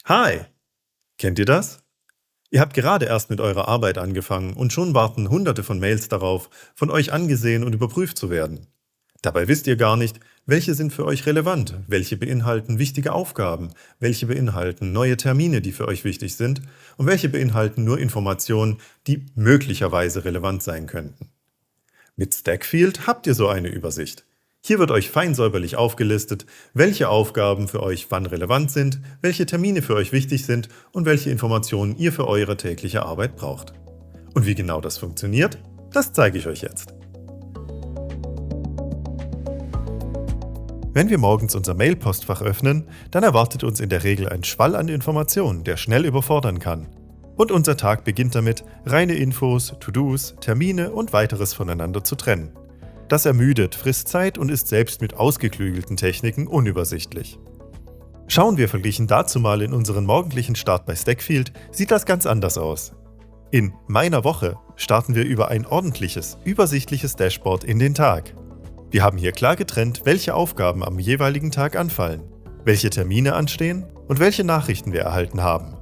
Hi, kennt ihr das? Ihr habt gerade erst mit eurer Arbeit angefangen und schon warten Hunderte von Mails darauf, von euch angesehen und überprüft zu werden. Dabei wisst ihr gar nicht, welche sind für euch relevant, welche beinhalten wichtige Aufgaben, welche beinhalten neue Termine, die für euch wichtig sind und welche beinhalten nur Informationen, die möglicherweise relevant sein könnten. Mit Stackfield habt ihr so eine Übersicht. Hier wird euch fein säuberlich aufgelistet, welche Aufgaben für euch wann relevant sind, welche Termine für euch wichtig sind und welche Informationen ihr für eure tägliche Arbeit braucht. Und wie genau das funktioniert, das zeige ich euch jetzt. Wenn wir morgens unser Mailpostfach öffnen, dann erwartet uns in der Regel ein Schwall an Informationen, der schnell überfordern kann. Und unser Tag beginnt damit, reine Infos, To-Dos, Termine und weiteres voneinander zu trennen. Das ermüdet, frisst Zeit und ist selbst mit ausgeklügelten Techniken unübersichtlich. Schauen wir verglichen dazu mal in unseren morgendlichen Start bei Stackfield, sieht das ganz anders aus. In meiner Woche starten wir über ein ordentliches, übersichtliches Dashboard in den Tag. Wir haben hier klar getrennt, welche Aufgaben am jeweiligen Tag anfallen, welche Termine anstehen und welche Nachrichten wir erhalten haben.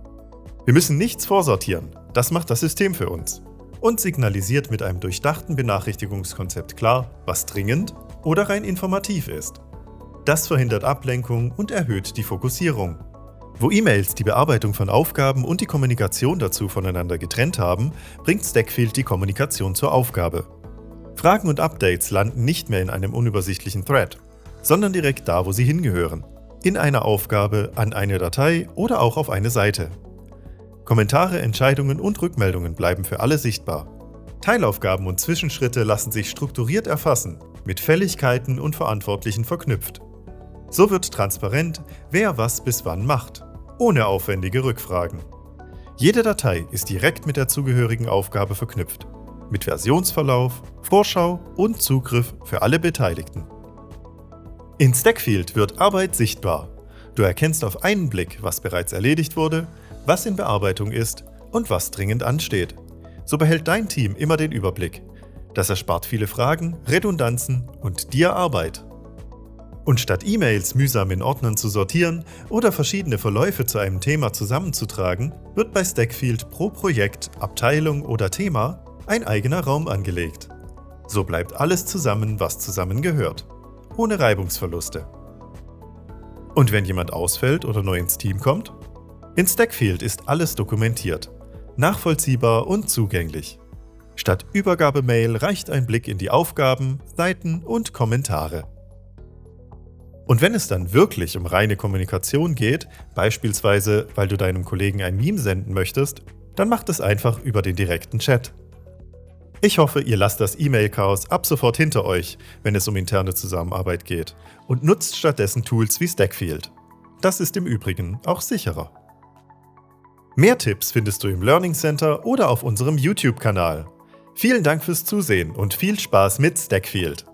Wir müssen nichts vorsortieren, das macht das System für uns. Und signalisiert mit einem durchdachten Benachrichtigungskonzept klar, was dringend oder rein informativ ist. Das verhindert Ablenkung und erhöht die Fokussierung. Wo E-Mails die Bearbeitung von Aufgaben und die Kommunikation dazu voneinander getrennt haben, bringt Stackfield die Kommunikation zur Aufgabe. Fragen und Updates landen nicht mehr in einem unübersichtlichen Thread, sondern direkt da, wo sie hingehören. In einer Aufgabe, an eine Datei oder auch auf eine Seite. Kommentare, Entscheidungen und Rückmeldungen bleiben für alle sichtbar. Teilaufgaben und Zwischenschritte lassen sich strukturiert erfassen, mit Fälligkeiten und Verantwortlichen verknüpft. So wird transparent, wer was bis wann macht, ohne aufwendige Rückfragen. Jede Datei ist direkt mit der zugehörigen Aufgabe verknüpft, mit Versionsverlauf, Vorschau und Zugriff für alle Beteiligten. In Stackfield wird Arbeit sichtbar. Du erkennst auf einen Blick, was bereits erledigt wurde, was in Bearbeitung ist und was dringend ansteht. So behält dein Team immer den Überblick. Das erspart viele Fragen, Redundanzen und dir Arbeit. Und statt E-Mails mühsam in Ordnern zu sortieren oder verschiedene Verläufe zu einem Thema zusammenzutragen, wird bei Stackfield pro Projekt, Abteilung oder Thema ein eigener Raum angelegt. So bleibt alles zusammen, was zusammengehört. Ohne Reibungsverluste. Und wenn jemand ausfällt oder neu ins Team kommt? In Stackfield ist alles dokumentiert, nachvollziehbar und zugänglich. Statt Übergabemail reicht ein Blick in die Aufgaben, Seiten und Kommentare. Und wenn es dann wirklich um reine Kommunikation geht, beispielsweise weil du deinem Kollegen ein Meme senden möchtest, dann macht es einfach über den direkten Chat. Ich hoffe, ihr lasst das E-Mail-Chaos ab sofort hinter euch, wenn es um interne Zusammenarbeit geht, und nutzt stattdessen Tools wie Stackfield. Das ist im Übrigen auch sicherer. Mehr Tipps findest du im Learning Center oder auf unserem YouTube-Kanal. Vielen Dank fürs Zusehen und viel Spaß mit Stackfield!